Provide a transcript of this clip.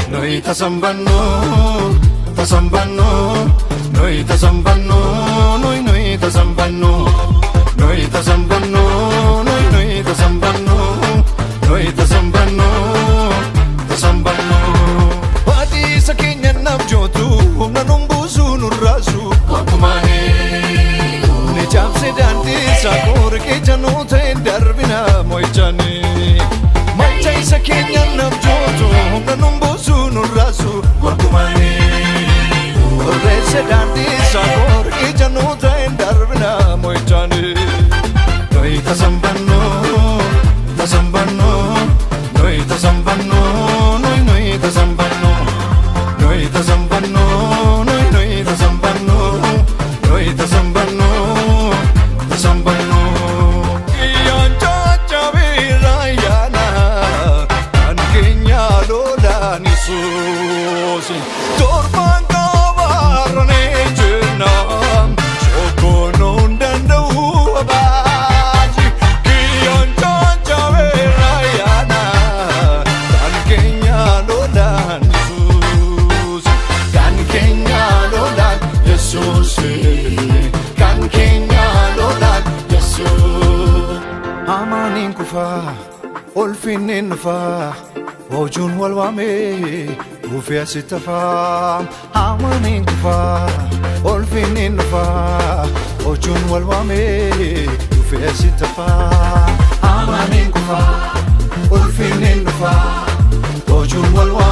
noi tasambanno, tasambanno, noi tasambanno, noi tasambanno, noi tasambanno, noi tasambanno, noi tasambanno, tasambanno. Wadi sakenya namjotu, humna numbusu nurasu, wakumane. Ne jamse dandi sakor ke janu the darbina moichani. Maichai sakenya namjotu, humna numbusu nurasu, wakumane. Orese dandi sakor ke janu the darbina moichani. Noi tasambanno, tasambanno, noi tasambanno, noi tasambanno, noi tasambanno, noi tasambanno, noi tasambanno, tasambanno. Iyan chacha virayana, an kenya lola nisusi, torban kavarne jenam, chokono dandu abaji. Iyan chacha virayana, an kenya lola nisusi, kan kenya lola Yesusi, kan kenya lola Yesus. Amanin kufa, olfinin fa, ojun walwame, ufia sitafa. Amanin kufa, olfinin fa, ojun walwame, ufia sitafa. Amanin kufa, olfinin fa, ojun walwame.